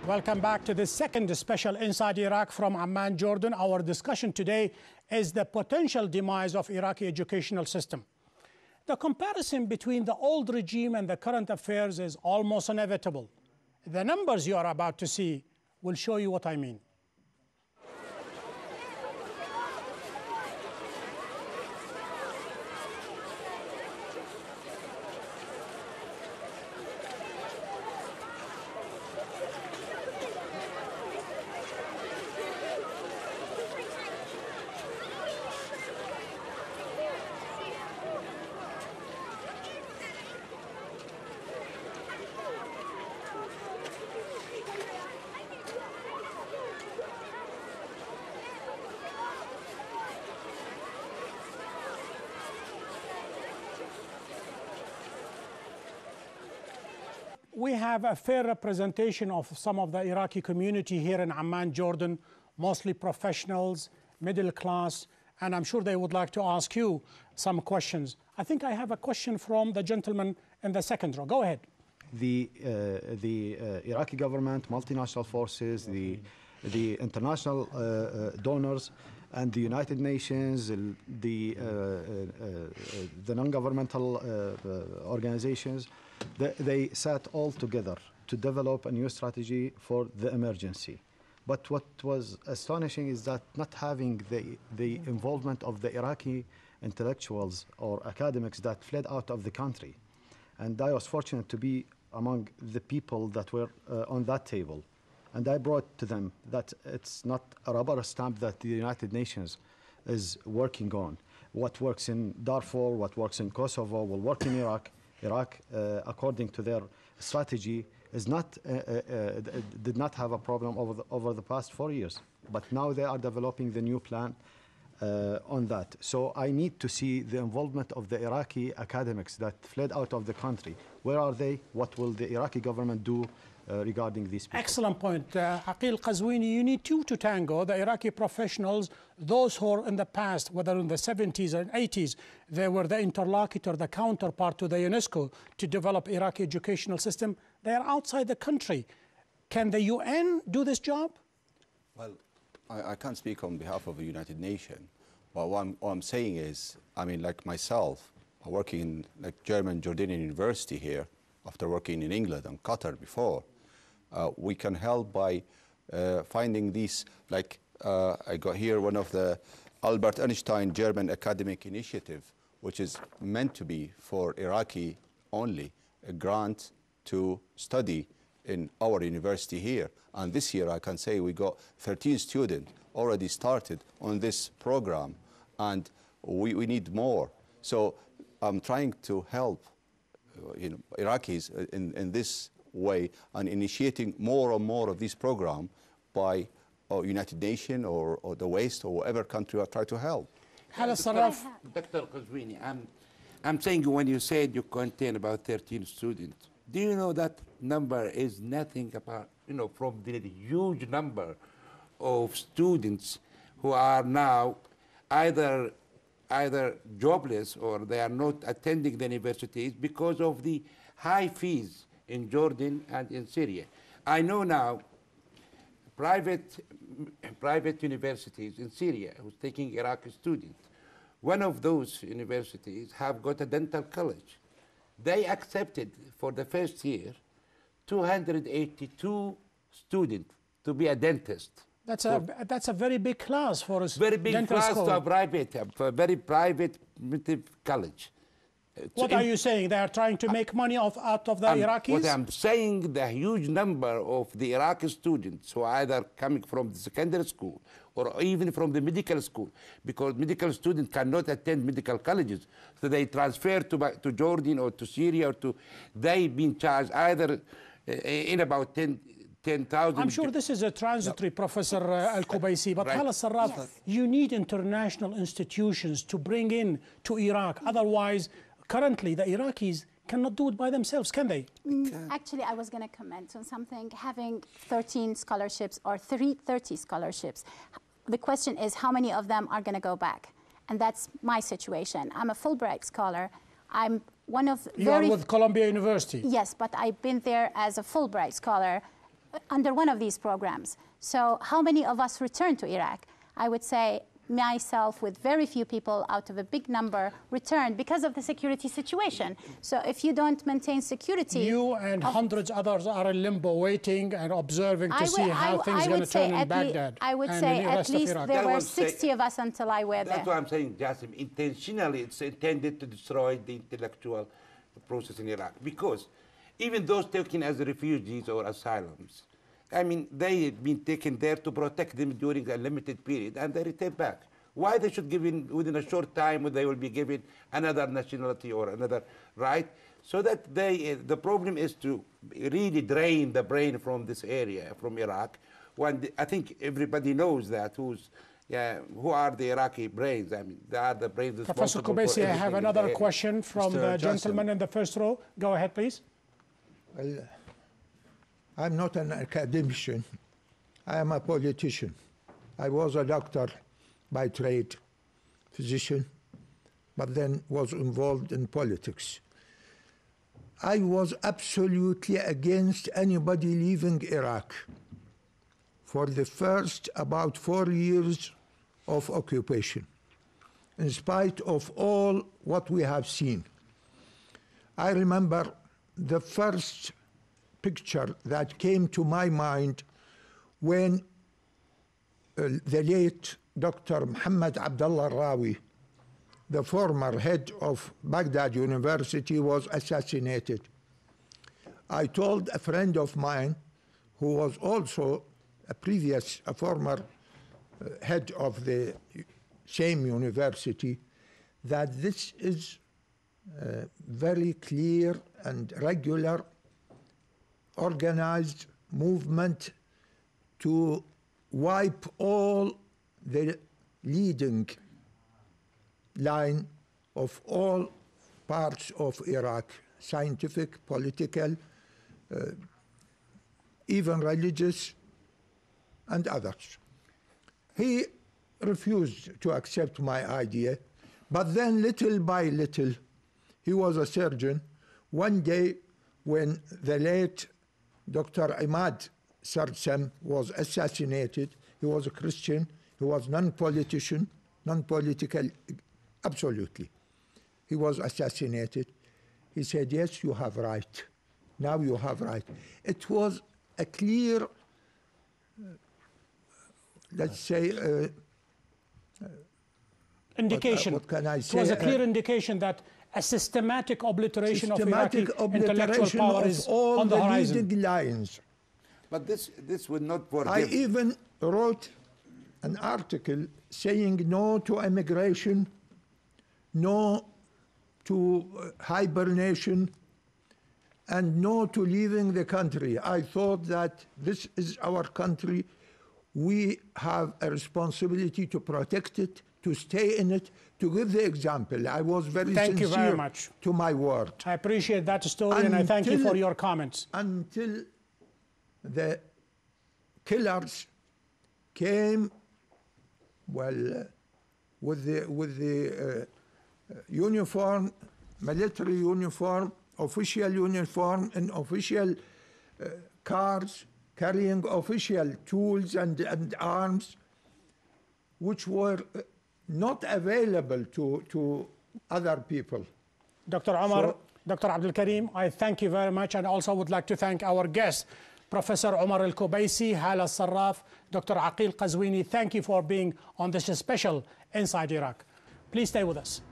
Welcome back to this second special Inside Iraq from Amman, Jordan. Our discussion today is the potential demise of Iraqi educational system. The comparison between the old regime and the current affairs is almost inevitable. The numbers you are about to see will show you what I mean. We have a fair representation of some of the Iraqi community here in Amman, Jordan, mostly professionals, middle class, and I'm sure they would like to ask you some questions. I think I have a question from the gentleman in the second row. Go ahead. The Iraqi government, multinational forces, the international donors, and the United Nations, the non-governmental organizations, they sat all together to develop a new strategy for the emergency. But what was astonishing is that not having the involvement of the Iraqi intellectuals or academics that fled out of the country. And I was fortunate to be among the people that were on that table. And I brought to them that it's not a rubber stamp that the United Nations is working on. What works in Darfur, what works in Kosovo, will work in Iraq. Iraq, according to their strategy, is not, did not have a problem over the past 4 years. But now they are developing the new plan on that. So I need to see the involvement of the Iraqi academics that fled out of the country. Where are they? What will the Iraqi government do regarding these people? Excellent point. Aqil Qazwini, you need two to tango. The Iraqi professionals, those who are in the past, whether in the 70s or 80s, they were the interlocutor, the counterpart to the UNESCO to develop Iraqi educational system. They are outside the country. Can the UN do this job? Well, I can't speak on behalf of the United Nations, but what I'm saying is, I mean, like myself, I'm working in like German Jordanian University here, after working in England and Qatar before. We can help by finding these, like I got here one of the Albert Einstein German Academic Initiative, which is meant to be for Iraqi only, a grant to study in our university here. And this year I can say we got 13 students already started on this program, and we need more. So I'm trying to help Iraqis in this way and initiating more and more of this program by United Nations or the West or whatever country I try to help. Dr. Qazwini, I'm saying when you said you contain about 13 students, do you know that number is nothing apart, from the huge number of students who are now either jobless or they are not attending the universities because of the high fees in Jordan and in Syria. I know now private universities in Syria who's taking Iraqi students. One of those universities have got a dental college. They accepted for the first year 282 students to be a dentist. That's a very big class for us. Very big class school. to a very private college. What are you saying? They are trying to make money out of the Iraqis? What I'm saying, the huge number of the Iraqi students who are either coming from the secondary school or even from the medical school, because medical students cannot attend medical colleges, so they transfer to Jordan or to Syria they've been charged either in about 10,000. I'm sure this is a transitory, Professor Al-Kubaisi, but Hala Sarraf, you need international institutions to bring in to Iraq. Otherwise, currently, the Iraqis cannot do it by themselves, can they? Actually, I was going to comment on something. Having 13 scholarships or 30 scholarships, the question is how many of them are going to go back? And that's my situation. I'm a Fulbright scholar. I'm one of You are with Columbia University? Yes, but I've been there as a Fulbright scholar under one of these programs. So how many of us returned to Iraq? I would say myself, with very few people out of a big number, returned because of the security situation. So if you don't maintain security... You and hundreds others are in limbo waiting and observing to see how things are going to turn in Baghdad. I would say at least there were 60 of us until I were there. That's what I'm saying, Jassim. Intentionally, it's intended to destroy the intellectual process in Iraq. Because even those taken as refugees or asylums, I mean, they've been taken there to protect them during a limited period, and they return back. Why they should give in within a short time, they will be given another nationality or another right? So that the problem is to really drain the brain from this area, from Iraq. When I think everybody knows that who are the Iraqi brains. I mean, they are the brains Professor responsible Qubaisi, for I have another question from the gentleman in the first row. Go ahead, please. Well, I'm not an academician. I am a politician. I was a doctor by trade, physician, but then was involved in politics. I was absolutely against anybody leaving Iraq for the first about 4 years of occupation, in spite of all what we have seen. I remember the first picture that came to my mind when the late Dr. Muhammad Abdullah Rawi, the former head of Baghdad University, was assassinated. I told a friend of mine who was also a former head of the same university, that this is a very clear and regular organized movement to wipe all the leading line of all parts of Iraq, scientific, political, even religious, and others. He refused to accept my idea, but then little by little, he was a surgeon. One day, when the late Dr. Imad Sarsam was assassinated, he was a Christian, he was non-politician, non-political, absolutely. He was assassinated. He said, yes, you have right. Now you have right. It was a clear, let's say, indication. What can I say? It was a clear indication that a systematic obliteration of Iraqi intellectual power is on the horizon. Leading lines. But this would not forgive. I even wrote an article saying no to immigration, no to hibernation, and no to leaving the country. I thought that this is our country. We have a responsibility to protect it, to stay in it, to give the example. I was very sincere to my word. I appreciate that story, and I thank you for your comments. Until the killers came, well, with the uniform, military uniform, official uniform, and official cars, carrying official tools and arms, which were not available to other people. Dr. Omar, Dr. Abdul Karim, I thank you very much, and also would like to thank our guests, Professor Omar Al-Qubaisi, Hala Sarraf, Dr. Aqil Qazwini. Thank you for being on this special Inside Iraq. Please stay with us.